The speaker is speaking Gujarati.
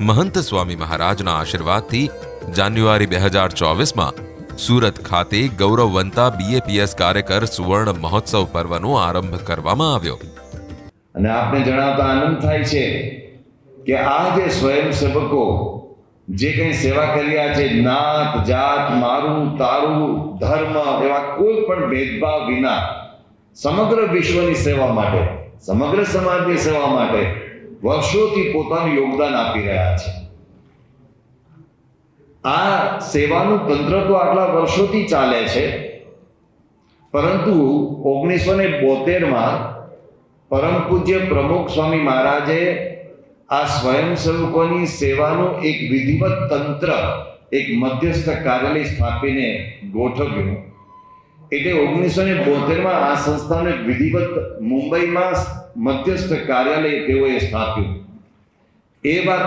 મહંત સ્વામી મહારાજના આશીર્વાદથી જાન્યુઆરી 2024માં સુરત ખાતે ગૌરવવંતા BAPS કાર્યકર સુવર્ણ મહોત્સવ પર્વનો આરંભ કરવામાં આવ્યો. અને આપને જણાવતા આનંદ થાય છે કે આ જે સ્વયંસેવકો જે કંઈ સેવા કરી રહ્યા છે, નાત જાત મારું તારું ધર્મ એવા કોઈ પણ ભેદભાવ વિના સમગ્ર વિશ્વની સેવા માટે, સમગ્ર સમાજની સેવા માટે વર્ષોથી પોતાનું યોગદાન આપી રહ્યા છે. આ સેવાનું તંત્ર તો આટલા વર્ષોથી ચાલે છે, પરંતુ 1972માં પરમ પૂજ્ય પ્રમુખ સ્વામી મહારાજે આ સ્વયંસેવકોની સેવાનું એક વિધિવત તંત્ર, એક મધ્યસ્થ કાર્યાલય સ્થાપીને ગોઠવ્યું. એટલે 1972માં આ સંસ્થાને વિધિવત મુંબઈમાં મધ્યસ્થ કાર્યાલય તેઓએ સ્થાપ્યું. એ વાત